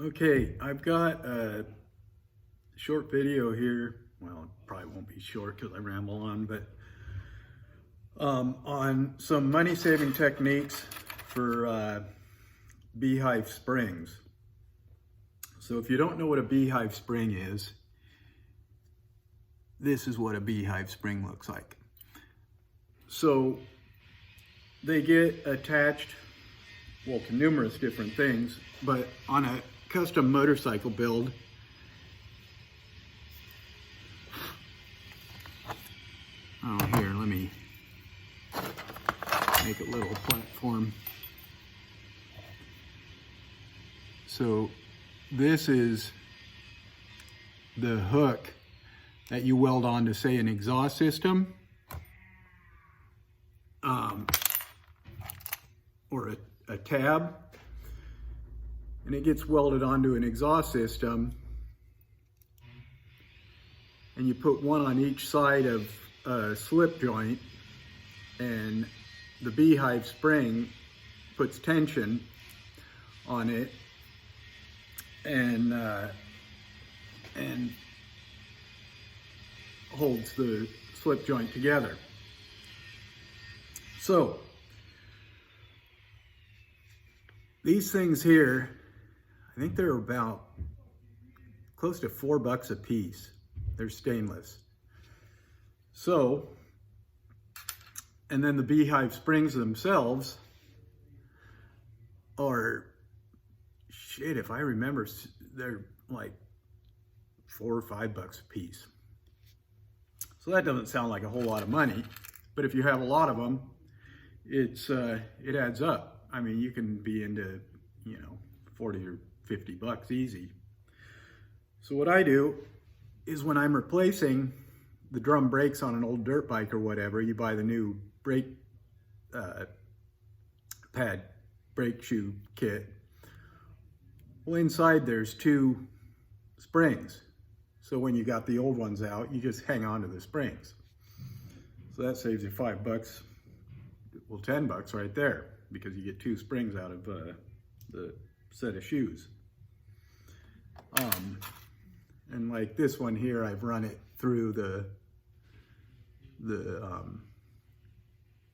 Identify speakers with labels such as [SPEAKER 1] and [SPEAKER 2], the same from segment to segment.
[SPEAKER 1] Okay, I've got a short video here. Well, it probably won't be short because I ramble on, but on some money-saving techniques for beehive springs. So if you don't know what a beehive spring is, this is what a beehive spring looks like. So they get attached, well, to numerous different things, but on a custom motorcycle build, oh, here, let me make a little platform. So this is the hook that you weld onto, say, an exhaust system, or a tab, and it gets welded onto an exhaust system, and you put one on each side of a slip joint, and the beehive spring puts tension on it and holds the slip joint together. So these things here, I think they're about close to $4 a piece. They're stainless. So, and then the beehive springs themselves are, shit, if I remember, they're like $4 or $5 a piece. So that doesn't sound like a whole lot of money, but if you have a lot of them, it adds up. I mean, you can be into, 40 or 50 bucks easy. So what I do is, when I'm replacing the drum brakes on an old dirt bike or whatever, you buy the new brake pad, brake shoe kit. Well, inside there's 2 springs. So when you got the old ones out, you just hang on to the springs. So that saves you $5, well, $10 right there, because you get 2 springs out of the set of shoes. And like this one here, I've run it through the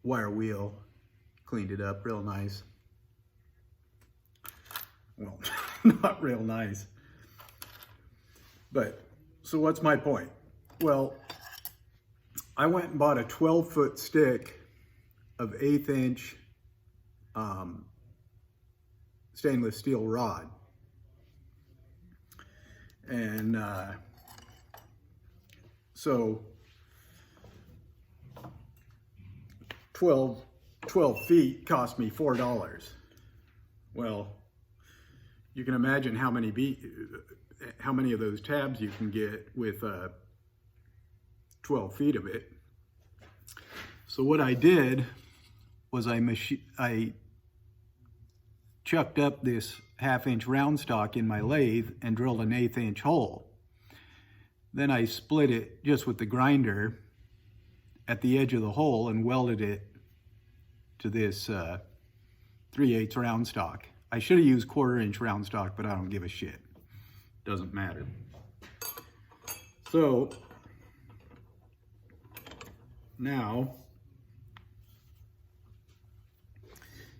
[SPEAKER 1] wire wheel, cleaned it up real nice. Well, not real nice. But, so what's my point? Well, I went and bought a 12-foot stick of 1/8 inch stainless steel rod. And so 12 feet cost me $4. Well, you can imagine how many of those tabs you can get with 12 feet of it. So what I did was I chucked up this 1/2 inch round stock in my lathe and drilled an 1/8 inch hole. Then I split it just with the grinder at the edge of the hole and welded it to this 3/8 round stock. I should have used 1/4 inch round stock, but I don't give a shit. Doesn't matter. So now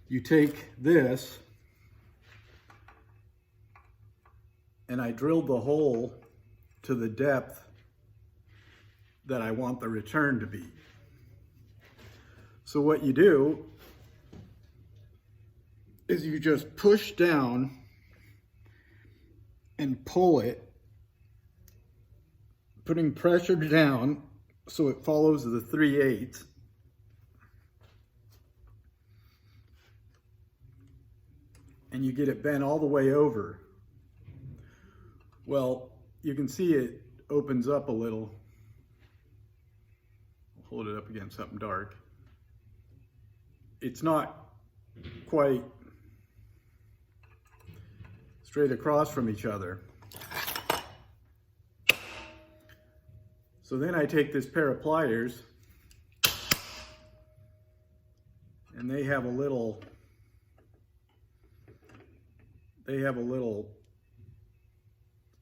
[SPEAKER 1] you take this, and I drilled the hole to the depth that I want the return to be. So what you do is you just push down and pull it, putting pressure down so it follows the 3/8. And you get it bent all the way over. Well, you can see it opens up a little. I'll hold it up against something dark. It's not quite straight across from each other. So then I take this pair of pliers, and they have a little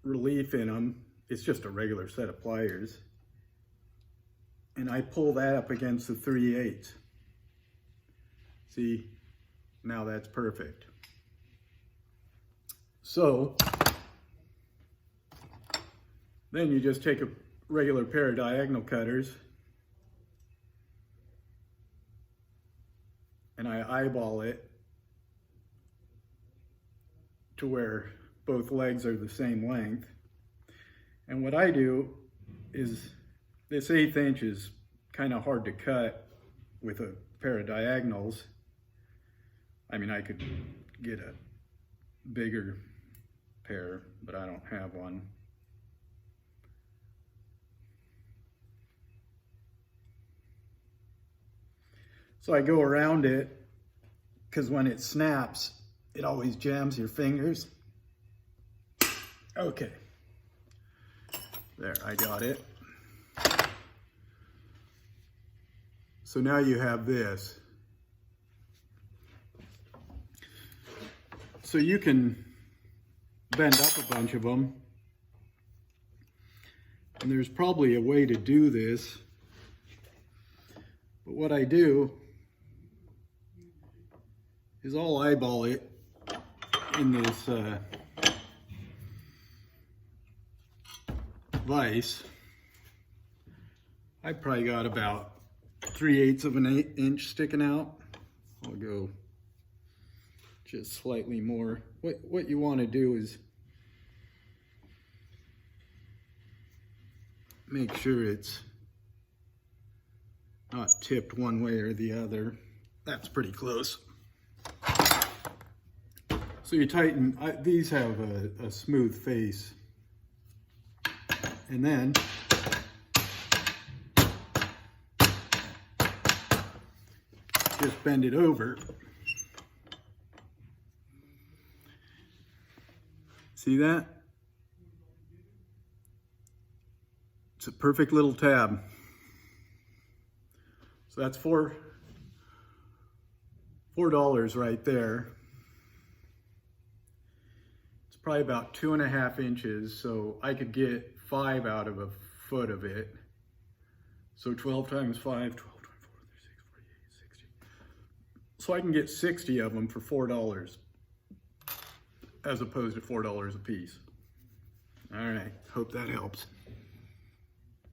[SPEAKER 1] relief in them. It's just a regular set of pliers. And I pull that up against the 3/8. See, now that's perfect. So then you just take a regular pair of diagonal cutters and I eyeball it to where both legs are the same length. And what I do is, this 1/8 inch is kind of hard to cut with a pair of diagonals. I mean, I could get a bigger pair, but I don't have one. So I go around it, because when it snaps, it always jams your fingers. Okay. There, I got it. So now you have this. So you can bend up a bunch of them. And there's probably a way to do this. But what I do is I'll eyeball it in this vise. I probably got about 3/8 of an 1/8 inch sticking out. I'll go just slightly more. What you want to do is make sure it's not tipped one way or the other. That's pretty close. So you tighten, these have a smooth face. And then just bend it over. See that? It's a perfect little tab. So that's $4 right there. It's probably about 2.5 inches, so I could get 5 out of a foot of it. So 12 times 5, 12, 24, 36, 48, 60. So I can get 60 of them for $4 as opposed to $4 a piece. All right, hope that helps.